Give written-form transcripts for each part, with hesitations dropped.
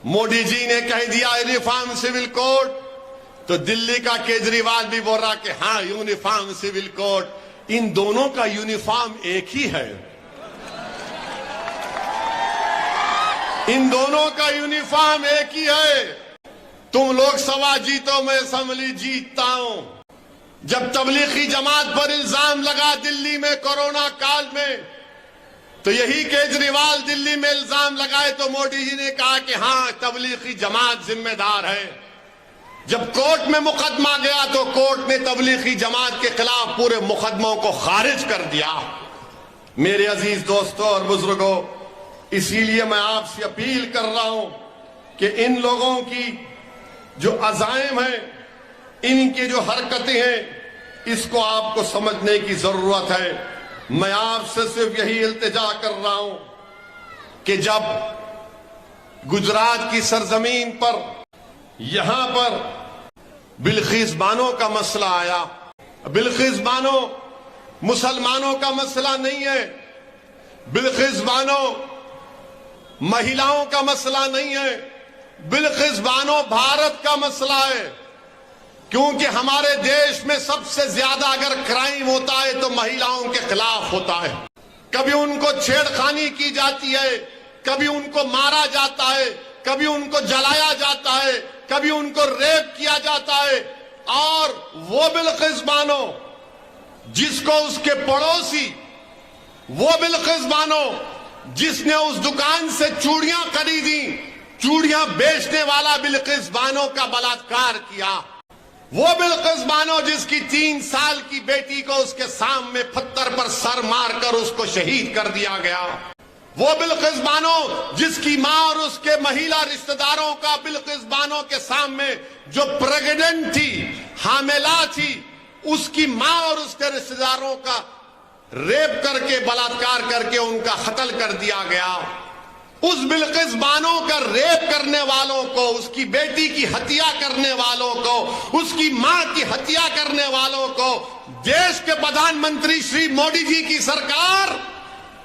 मोदी जी ने कह दिया यूनिफॉर्म सिविल कोड, तो दिल्ली का केजरीवाल भी बोल रहा कि हाँ यूनिफॉर्म सिविल कोड। इन दोनों का यूनिफॉर्म एक ही है, इन दोनों का यूनिफॉर्म एक ही है। तुम लोकसभा जीतो, मैं असेंबली जीतता हूं। जब तबलीगी जमात पर इल्जाम लगा दिल्ली में कोरोना काल में, तो यही केजरीवाल दिल्ली में इल्जाम लगाए तो मोदी जी ने कहा कि हां तबलीगी जमात जिम्मेदार है। जब कोर्ट में मुकदमा गया तो कोर्ट ने तबलीगी जमात के खिलाफ पूरे मुकदमों को खारिज कर दिया। मेरे अजीज दोस्तों और बुजुर्गों, इसीलिए मैं आपसे अपील कर रहा हूं कि इन लोगों की जो अज़ाइम है, इनकी जो हरकतें हैं, इसको आपको समझने की जरूरत है। मैं आपसे सिर्फ यही इल्तिजा कर रहा हूं कि जब गुजरात की सरजमीन पर यहां पर बिल्किस बानो का मसला आया, बिल्किस बानो मुसलमानों का मसला नहीं है, बिल्किस बानो महिलाओं का मसला नहीं है, बिल्किस बानो भारत का मसला है। क्योंकि हमारे देश में सबसे ज्यादा अगर क्राइम होता है तो महिलाओं के खिलाफ होता है। कभी उनको छेड़खानी की जाती है, कभी उनको मारा जाता है, कभी उनको जलाया जाता है, कभी उनको रेप किया जाता है। और वो बिल्किस बानो जिसको उसके पड़ोसी, वो बिल्किस बानो जिसने उस दुकान से चूड़ियां खरीदी, चूड़ियां बेचने वाला बिल्किस बानो का बलात्कार किया, वो बिल्किस बानो जिसकी 3 साल की बेटी को उसके सामने पत्थर पर सर मारकर उसको शहीद कर दिया गया, वो बिल्किस बानो जिसकी मां और उसके महिला रिश्तेदारों का बिल्किस बानो के सामने जो प्रेग्नेंट थी, हामिला थी, उसकी मां और उसके रिश्तेदारों का रेप करके, बलात्कार करके उनका कत्ल कर दिया गया। उस बिल्किस बानो का रेप करने वालों को, उसकी बेटी की हत्या करने वालों को, उसकी मां की हत्या करने वालों को देश के प्रधानमंत्री श्री मोदी जी की सरकार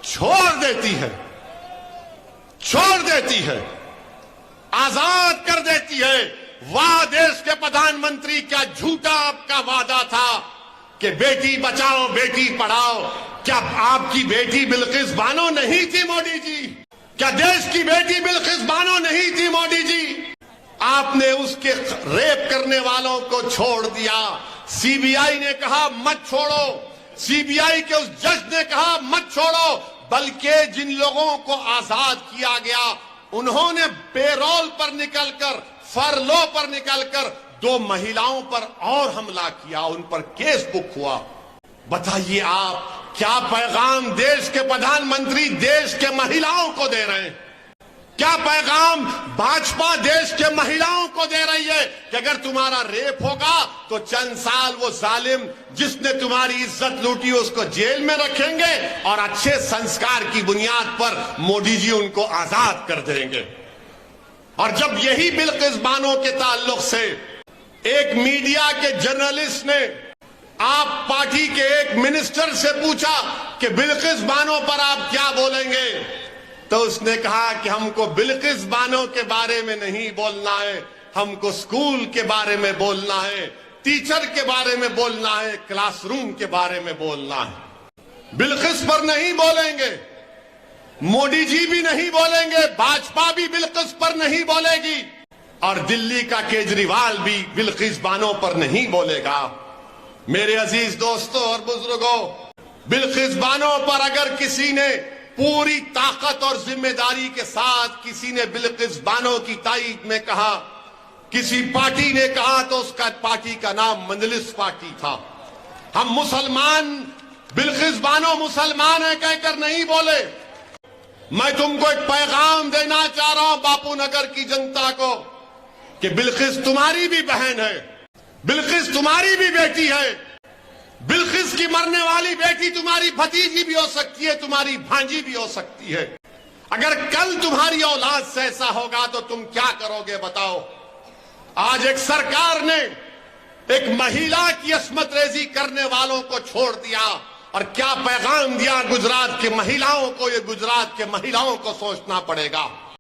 छोड़ देती है, छोड़ देती है, आजाद कर देती है। वाह देश के प्रधानमंत्री, क्या झूठा आपका वादा था कि बेटी बचाओ बेटी पढ़ाओ। क्या आपकी बेटी बिल्किस बानो नहीं थी मोदी जी? क्या देश की बेटी बिल्किस बानो नहीं थी मोदी जी? आपने उसके रेप करने वालों को छोड़ दिया। सीबीआई ने कहा मत छोड़ो, सीबीआई के उस जज ने कहा मत छोड़ो, बल्कि जिन लोगों को आजाद किया गया उन्होंने पेरोल पर निकलकर, फरलो पर निकलकर 2 महिलाओं पर और हमला किया, उन पर केस बुक हुआ। बताइए आप क्या पैगाम देश के प्रधानमंत्री देश के महिलाओं को दे रहे हैं? क्या पैगाम भाजपा देश के महिलाओं को दे रही है कि अगर तुम्हारा रेप होगा तो चंद साल वो जालिम जिसने तुम्हारी इज्जत लूटी उसको जेल में रखेंगे और अच्छे संस्कार की बुनियाद पर मोदी जी उनको आजाद कर देंगे। और जब यही बिल्किस बानो के ताल्लुक से एक मीडिया के जर्नलिस्ट ने आप पार्टी के एक मिनिस्टर से पूछा कि बिल्किस बानो पर आप क्या बोलेंगे, तो उसने कहा कि हमको बिल्किस बानो के बारे में नहीं बोलना है, हमको स्कूल के बारे में बोलना है, टीचर के बारे में बोलना है, क्लासरूम के बारे में बोलना है। बिल्किस पर नहीं बोलेंगे, मोदी जी भी नहीं बोलेंगे, भाजपा भी बिल्किस पर नहीं बोलेगी और दिल्ली का केजरीवाल भी बिल्किस बानो पर नहीं बोलेगा। मेरे अजीज दोस्तों और बुजुर्गों, बिल्किस बानो पर अगर किसी ने पूरी ताकत और जिम्मेदारी के साथ किसी ने बिल्किस बानो की ताईद में कहा, किसी पार्टी ने कहा, तो उसका पार्टी का नाम मजलिस पार्टी था। हम मुसलमान, बिल्किस बानो मुसलमान है कहकर नहीं बोले। मैं तुमको एक पैगाम देना चाह रहा हूं बापू नगर की जनता को कि बिल्किस तुम्हारी भी बहन है, बिल्किस तुम्हारी भी बेटी है, बिल्किस की मरने वाली बेटी तुम्हारी भतीजी भी हो सकती है, तुम्हारी भांजी भी हो सकती है। अगर कल तुम्हारी औलाद से ऐसा होगा तो तुम क्या करोगे बताओ? आज एक सरकार ने एक महिला की अस्मत रेजी करने वालों को छोड़ दिया और क्या पैगाम दिया गुजरात की महिलाओं को? ये गुजरात के महिलाओं को सोचना पड़ेगा।